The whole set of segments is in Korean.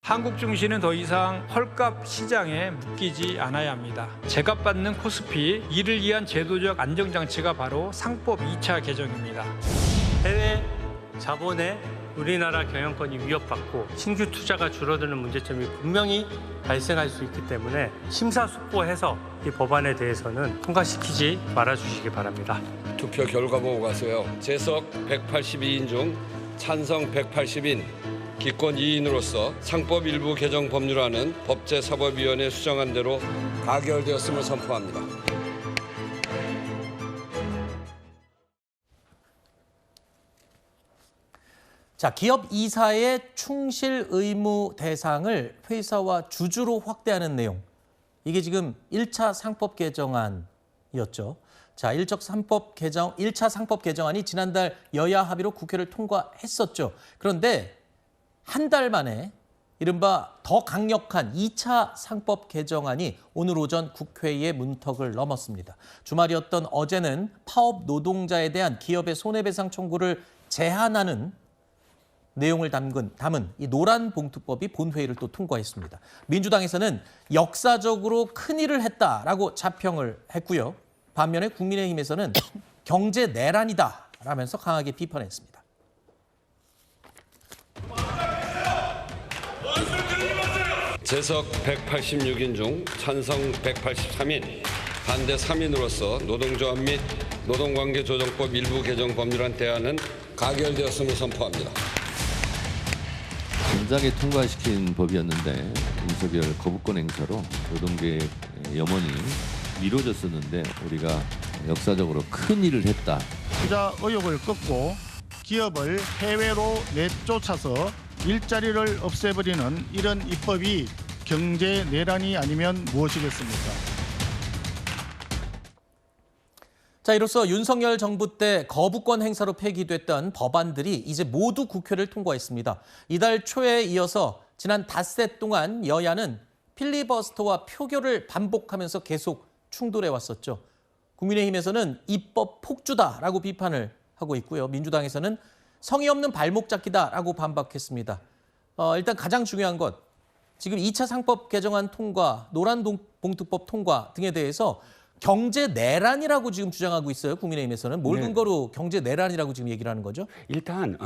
한국 증시는 더 이상 헐값 시장에 묶이지 않아야 합니다. 제값받는 코스피, 이를 위한 제도적 안정장치가 바로 상법 2차 개정입니다. 해외 자본의 우리나라 경영권이 위협받고 신규 투자가 줄어드는 문제점이 분명히 발생할 수 있기 때문에 심사숙고해서 이 법안에 대해서는 통과시키지 말아주시기 바랍니다. 투표 결과 보고 가세요. 재석 182인 중 찬성 180인, 기권 2인으로서 상법 일부 개정 법률안은 법제사법위원회 수정안대로 가결되었음을 선포합니다. 자, 기업 이사의 충실 의무 대상을 회사와 주주로 확대하는 내용. 이게 지금 1차 상법 개정안이었죠. 자, 1차 상법 개정안이 지난달 여야 합의로 국회를 통과했었죠. 그런데 한 달 만에 이른바 더 강력한 2차 상법 개정안이 오늘 오전 국회의 문턱을 넘었습니다. 주말이었던 어제는 파업 노동자에 대한 기업의 손해배상 청구를 제한하는 내용을 담은 이 노란봉투법이 본회의를 또 통과했습니다. 민주당에서는 역사적으로 큰일을 했다라고 자평을 했고요. 반면에 국민의힘에서는 경제 내란이다라면서 강하게 비판했습니다. 재석 186인 중 찬성 183인, 반대 3인으로서 노동조합 및 노동관계조정법 일부 개정 법률안 대안은 가결되었음을 선포합니다. 정작에 통과시킨 법이었는데 윤석열 거부권 행사로 노동계의 염원이 미뤄졌었는데 우리가 역사적으로 큰 일을 했다. 투자 의욕을 꺾고 기업을 해외로 내쫓아서 일자리를 없애버리는 이런 입법이 경제 내란이 아니면 무엇이겠습니까? 자, 이로써 윤석열 정부 때 거부권 행사로 폐기됐던 법안들이 이제 모두 국회를 통과했습니다. 이달 초에 이어서 지난 닷새 동안 여야는 필리버스터와 표결을 반복하면서 계속 충돌해 왔었죠. 국민의힘에서는 입법 폭주다라고 비판을 하고 있고요. 민주당에서는 성의 없는 발목 잡기다라고 반박했습니다. 일단 가장 중요한 것, 지금 2차 상법 개정안 통과, 노란봉투법 통과 등에 대해서 경제 내란이라고 지금 주장하고 있어요. 국민의힘에서는 뭘 근거로 경제 내란이라고 지금 얘기를 하는 거죠? 일단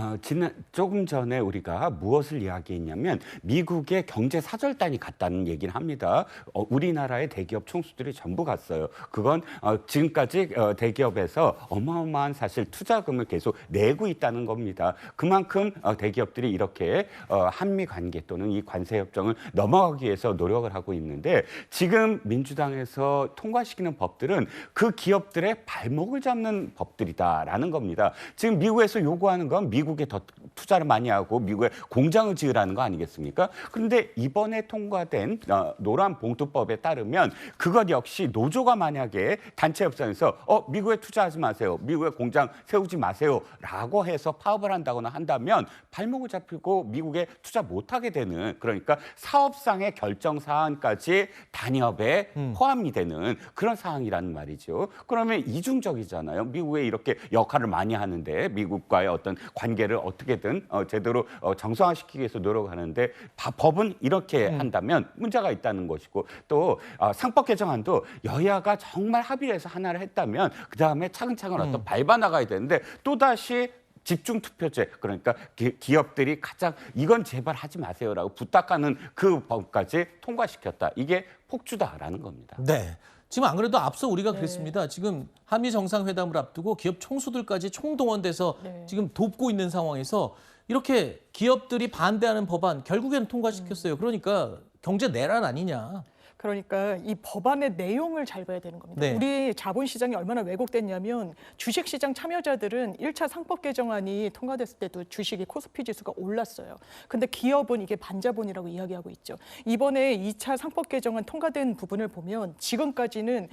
조금 전에 우리가 무엇을 이야기했냐면 미국의 경제 사절단이 갔다는 얘기를 합니다. 우리나라의 대기업 총수들이 전부 갔어요. 그건 지금까지 대기업에서 어마어마한 사실 투자금을 계속 내고 있다는 겁니다. 그만큼 대기업들이 이렇게 한미 관계 또는 이 관세 협정을 넘어가기 위해서 노력을 하고 있는데, 지금 민주당에서 통과시키는 법들은 그 기업들의 발목을 잡는 법들이다라는 겁니다. 지금 미국에서 요구하는 건 미국에 더 투자를 많이 하고 미국에 공장을 지으라는 거 아니겠습니까? 그런데 이번에 통과된 노란봉투법에 따르면 그것 역시 노조가 만약에 단체 협상에서 미국에 투자하지 마세요, 미국에 공장 세우지 마세요라고 해서 파업을 한다거나 한다면 발목을 잡히고 미국에 투자 못하게 되는, 그러니까 사업상의 결정 사안까지 단협에 포함이 되는 그런 사항이라는 말이죠. 그러면 이중적이잖아요. 미국에 이렇게 역할을 많이 하는데 미국과의 어떤 관계를 어떻게든 제대로 정상화시키기 위해서 노력하는데 법은 이렇게 한다면 문제가 있다는 것이고, 또 상법 개정안도 여야가 정말 합의를 해서 하나를 했다면 그다음에 차근차근 어떤 밟아 나가야 되는데 또다시 집중투표제, 그러니까 기업들이 가장 이건 제발 하지 마세요라고 부탁하는 그 법까지 통과시켰다. 이게 폭주다라는 겁니다. 네. 지금 안 그래도 앞서 우리가 그랬습니다. 지금 한미 정상회담을 앞두고 기업 총수들까지 총동원돼서 지금 돕고 있는 상황에서 이렇게 기업들이 반대하는 법안 결국엔 통과시켰어요. 그러니까 경제 내란 아니냐. 그러니까 이 법안의 내용을 잘 봐야 되는 겁니다. 네. 우리 자본시장이 얼마나 왜곡됐냐면 주식시장 참여자들은 1차 상법 개정안이 통과됐을 때도 주식이 코스피 지수가 올랐어요. 근데 기업은 이게 반자본이라고 이야기하고 있죠. 이번에 2차 상법 개정안 통과된 부분을 보면 지금까지는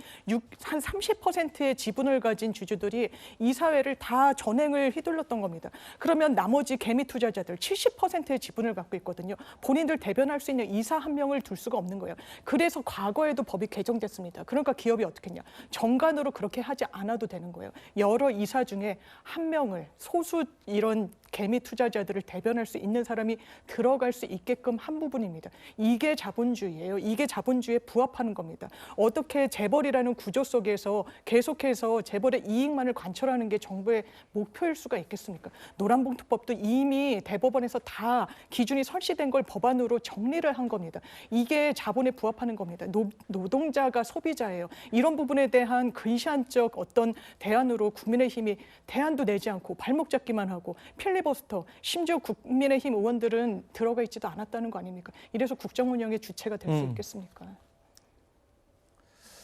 한 30%의 지분을 가진 주주들이 이사회를 다 전횡을 휘둘렀던 겁니다. 그러면 나머지 개미 투자자들 70%의 지분을 갖고 있거든요. 본인들 대변할 수 있는 이사 한 명을 둘 수가 없는 거예요. 그래서 그래서 과거에도 법이 개정됐습니다. 그러니까 기업이 어떻게 했냐. 정관으로 그렇게 하지 않아도 되는 거예요. 여러 이사 중에 한 명을 소수 이런 개미 투자자들을 대변할 수 있는 사람이 들어갈 수 있게끔 한 부분입니다. 이게 자본주의예요. 이게 자본주의에 부합하는 겁니다. 어떻게 재벌이라는 구조 속에서 계속해서 재벌의 이익만을 관철하는 게 정부의 목표일 수가 있겠습니까? 노란봉투법도 이미 대법원에서 다 기준이 설치된 걸 법안으로 정리를 한 겁니다. 이게 자본에 부합하는 겁니다. 노동자가 소비자예요. 이런 부분에 대한 근시안적 어떤 대안으로 국민의힘이 대안도 내지 않고 발목 잡기만 하고 필리버스터, 심지어 국민의힘 의원들은 들어가 있지도 않았다는 거 아닙니까? 이래서 국정 운영의 주체가 될 수 있겠습니까?